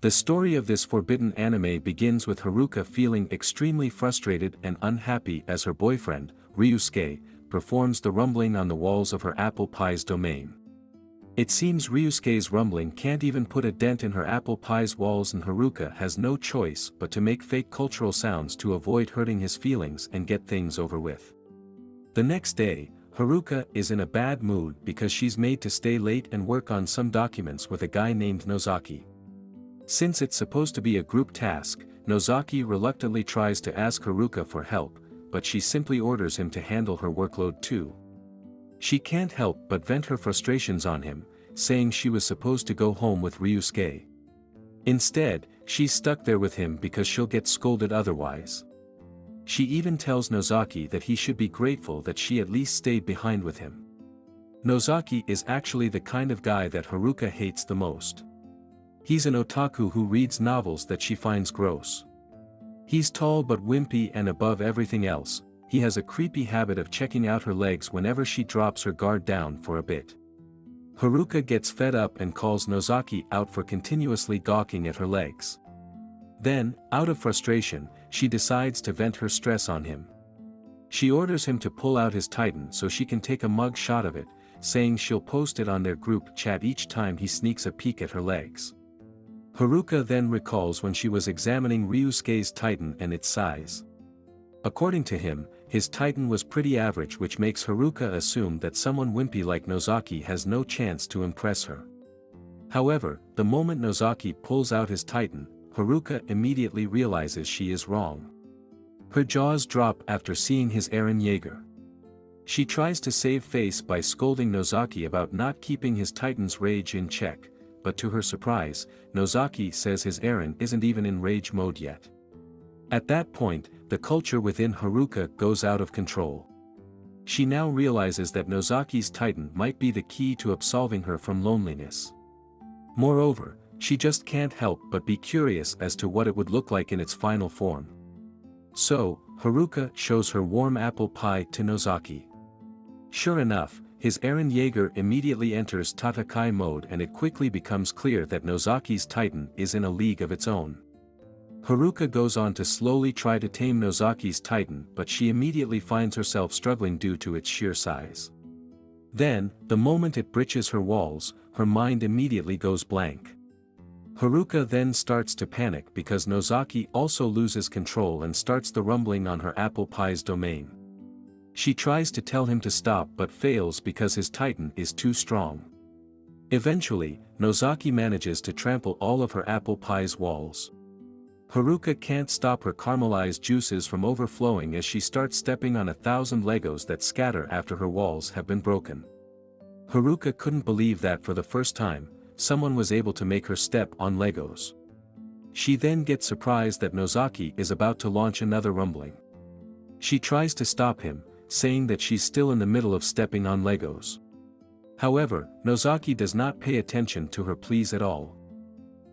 The story of this forbidden anime begins with Haruka feeling extremely frustrated and unhappy as her boyfriend, Ryusuke, performs the rumbling on the walls of her apple pie's domain. It seems Ryusuke's rumbling can't even put a dent in her apple pie's walls, and Haruka has no choice but to make fake cultural sounds to avoid hurting his feelings and get things over with. The next day, Haruka is in a bad mood because she's made to stay late and work on some documents with a guy named Nozaki. Since it's supposed to be a group task, Nozaki reluctantly tries to ask Haruka for help, but she simply orders him to handle her workload too. She can't help but vent her frustrations on him, saying she was supposed to go home with Ryusuke. Instead, she's stuck there with him because she'll get scolded otherwise. She even tells Nozaki that he should be grateful that she at least stayed behind with him. Nozaki is actually the kind of guy that Haruka hates the most. He's an otaku who reads novels that she finds gross. He's tall but wimpy, and above everything else, he has a creepy habit of checking out her legs whenever she drops her guard down for a bit. Haruka gets fed up and calls Nozaki out for continuously gawking at her legs. Then, out of frustration, she decides to vent her stress on him. She orders him to pull out his Titan so she can take a mug shot of it, saying she'll post it on their group chat each time he sneaks a peek at her legs. Haruka then recalls when she was examining Ryusuke's Titan and its size. According to him, his Titan was pretty average, which makes Haruka assume that someone wimpy like Nozaki has no chance to impress her. However, the moment Nozaki pulls out his Titan, Haruka immediately realizes she is wrong. Her jaws drop after seeing his Eren Yeager. She tries to save face by scolding Nozaki about not keeping his Titan's rage in check, but to her surprise, Nozaki says his Eren isn't even in rage mode yet. At that point, the culture within Haruka goes out of control. She now realizes that Nozaki's Titan might be the key to absolving her from loneliness. Moreover, she just can't help but be curious as to what it would look like in its final form. So, Haruka shows her warm apple pie to Nozaki. Sure enough, his Eren Yeager immediately enters Tatakai mode, and it quickly becomes clear that Nozaki's Titan is in a league of its own. Haruka goes on to slowly try to tame Nozaki's Titan, but she immediately finds herself struggling due to its sheer size. Then, the moment it breaches her walls, her mind immediately goes blank. Haruka then starts to panic because Nozaki also loses control and starts the rumbling on her apple pie's domain. She tries to tell him to stop but fails because his Titan is too strong. Eventually, Nozaki manages to trample all of her apple pie's walls. Haruka can't stop her caramelized juices from overflowing as she starts stepping on 1,000 Legos that scatter after her walls have been broken. Haruka couldn't believe that for the first time, someone was able to make her step on Legos. She then gets surprised that Nozaki is about to launch another rumbling. She tries to stop him, saying that she's still in the middle of stepping on Legos. However, Nozaki does not pay attention to her pleas at all.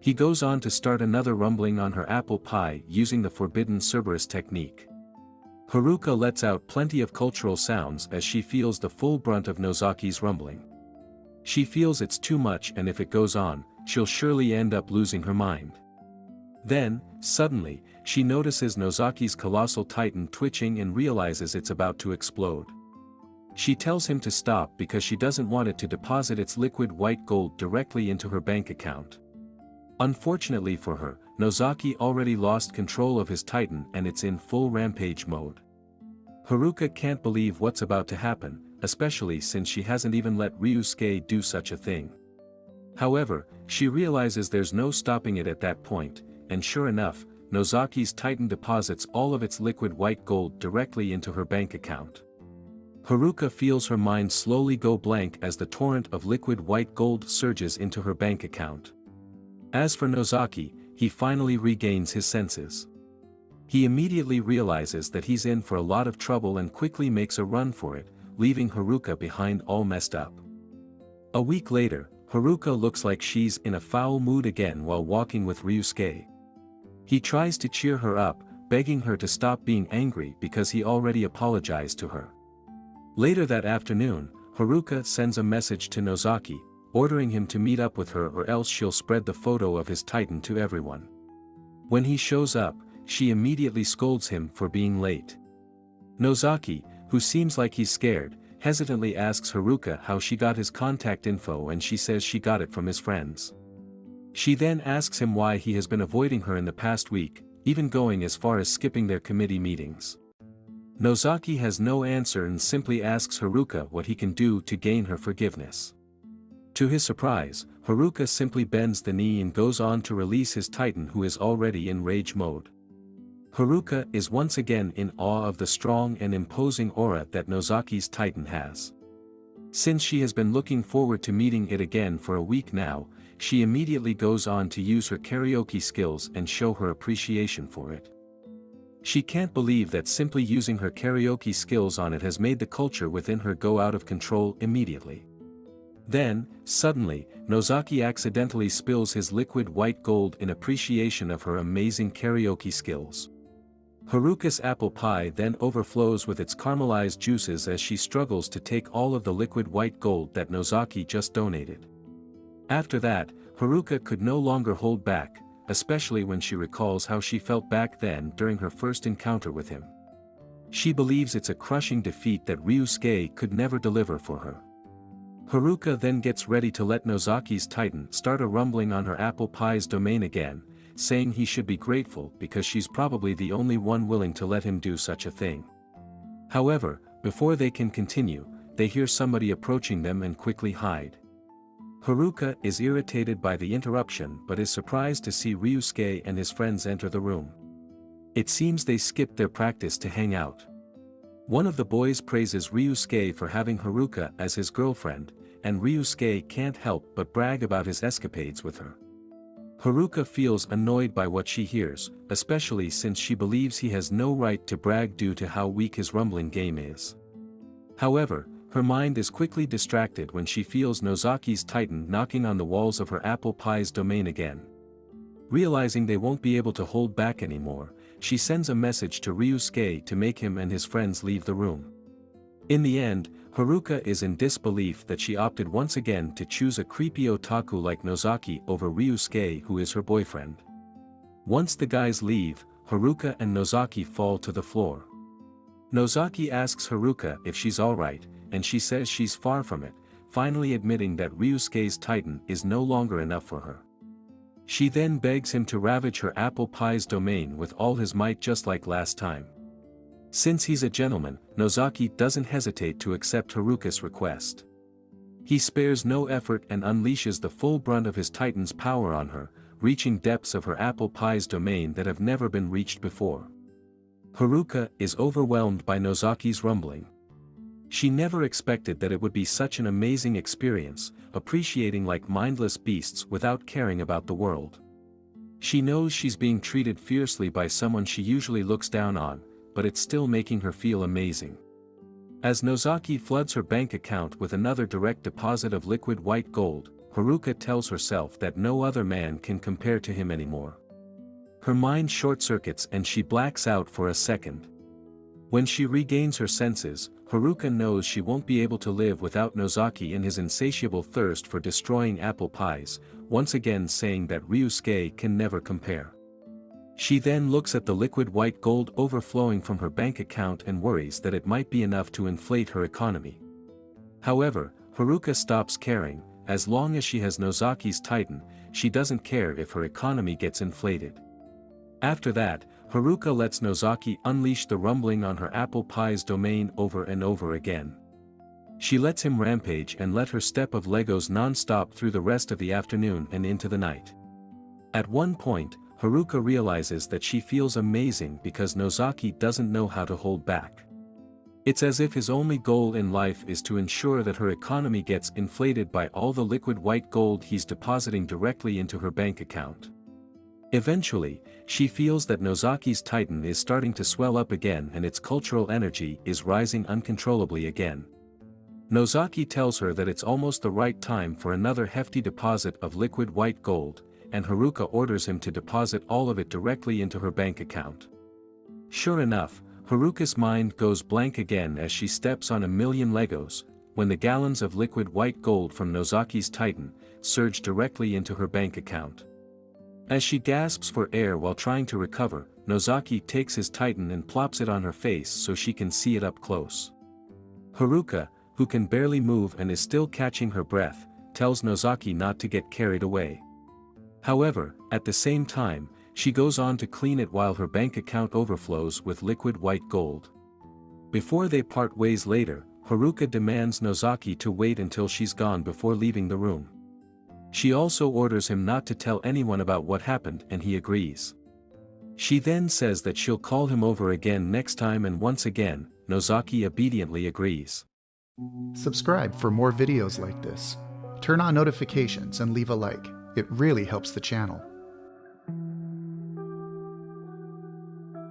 He goes on to start another rumbling on her apple pie using the forbidden Cerberus technique. Haruka lets out plenty of cultural sounds as she feels the full brunt of Nozaki's rumbling. She feels it's too much, and if it goes on, she'll surely end up losing her mind. Then, suddenly, she notices Nozaki's colossal Titan twitching and realizes it's about to explode. She tells him to stop because she doesn't want it to deposit its liquid white gold directly into her bank account. Unfortunately for her, Nozaki already lost control of his Titan and it's in full rampage mode. Haruka can't believe what's about to happen, especially since she hasn't even let Ryusuke do such a thing. However, she realizes there's no stopping it at that point, and sure enough, Nozaki's Titan deposits all of its liquid white gold directly into her bank account. Haruka feels her mind slowly go blank as the torrent of liquid white gold surges into her bank account. As for Nozaki, he finally regains his senses. He immediately realizes that he's in for a lot of trouble and quickly makes a run for it, leaving Haruka behind all messed up. A week later, Haruka looks like she's in a foul mood again while walking with Ryusuke. He tries to cheer her up, begging her to stop being angry because he already apologized to her. Later that afternoon, Haruka sends a message to Nozaki, ordering him to meet up with her or else she'll spread the photo of his Titan to everyone. When he shows up, she immediately scolds him for being late. Nozaki, who seems like he's scared, hesitantly asks Haruka how she got his contact info and she says she got it from his friends. She then asks him why he has been avoiding her in the past week, even going as far as skipping their committee meetings. Nozaki has no answer and simply asks Haruka what he can do to gain her forgiveness. To his surprise, Haruka simply bends the knee and goes on to release his Titan, who is already in rage mode. Haruka is once again in awe of the strong and imposing aura that Nozaki's Titan has. Since she has been looking forward to meeting it again for a week now, she immediately goes on to use her karaoke skills and show her appreciation for it. She can't believe that simply using her karaoke skills on it has made the culture within her go out of control immediately. Then, suddenly, Nozaki accidentally spills his liquid white gold in appreciation of her amazing karaoke skills. Haruka's apple pie then overflows with its caramelized juices as she struggles to take all of the liquid white gold that Nozaki just donated. After that, Haruka could no longer hold back, especially when she recalls how she felt back then during her first encounter with him. She believes it's a crushing defeat that Ryusuke could never deliver for her. Haruka then gets ready to let Nozaki's Titan start a rumbling on her apple pie's domain again, saying he should be grateful because she's probably the only one willing to let him do such a thing. However, before they can continue, they hear somebody approaching them and quickly hide. Haruka is irritated by the interruption but is surprised to see Ryusuke and his friends enter the room. It seems they skipped their practice to hang out. One of the boys praises Ryusuke for having Haruka as his girlfriend, and Ryusuke can't help but brag about his escapades with her. Haruka feels annoyed by what she hears, especially since she believes he has no right to brag due to how weak his rumbling game is. However, her mind is quickly distracted when she feels Nozaki's Titan knocking on the walls of her apple pie's domain again. Realizing they won't be able to hold back anymore, she sends a message to Ryusuke to make him and his friends leave the room. In the end, Haruka is in disbelief that she opted once again to choose a creepy otaku like Nozaki over Ryusuke, who is her boyfriend. Once the guys leave, Haruka and Nozaki fall to the floor. Nozaki asks Haruka if she's alright, and she says she's far from it, finally admitting that Ryusuke's Titan is no longer enough for her. She then begs him to ravage her apple pie's domain with all his might just like last time. Since he's a gentleman, Nozaki doesn't hesitate to accept Haruka's request. He spares no effort and unleashes the full brunt of his Titan's power on her, reaching depths of her apple pie's domain that have never been reached before. Haruka is overwhelmed by Nozaki's rumbling. She never expected that it would be such an amazing experience, appreciating like mindless beasts without caring about the world. She knows she's being treated fiercely by someone she usually looks down on, but it's still making her feel amazing. As Nozaki floods her bank account with another direct deposit of liquid white gold, Haruka tells herself that no other man can compare to him anymore. Her mind short-circuits and she blacks out for a second. When she regains her senses, Haruka knows she won't be able to live without Nozaki and his insatiable thirst for destroying apple pies, once again saying that Ryusuke can never compare. She then looks at the liquid white gold overflowing from her bank account and worries that it might be enough to inflate her economy. However, Haruka stops caring. As long as she has Nozaki's Titan, she doesn't care if her economy gets inflated. After that, Haruka lets Nozaki unleash the rumbling on her apple pie's domain over and over again. She lets him rampage and let her step of Legos non-stop through the rest of the afternoon and into the night. At one point, Haruka realizes that she feels amazing because Nozaki doesn't know how to hold back. It's as if his only goal in life is to ensure that her economy gets inflated by all the liquid white gold he's depositing directly into her bank account. Eventually, she feels that Nozaki's Titan is starting to swell up again and its cultural energy is rising uncontrollably again. Nozaki tells her that it's almost the right time for another hefty deposit of liquid white gold, and Haruka orders him to deposit all of it directly into her bank account. Sure enough, Haruka's mind goes blank again as she steps on a million Legos, when the gallons of liquid white gold from Nozaki's Titan surge directly into her bank account. As she gasps for air while trying to recover, Nozaki takes his Titan and plops it on her face so she can see it up close. Haruka, who can barely move and is still catching her breath, tells Nozaki not to get carried away. However, at the same time, she goes on to clean it while her bank account overflows with liquid white gold. Before they part ways later, Haruka demands Nozaki to wait until she's gone before leaving the room. She also orders him not to tell anyone about what happened and he agrees. She then says that she'll call him over again next time and once again, Nozaki obediently agrees. Subscribe for more videos like this. Turn on notifications and leave a like. It really helps the channel.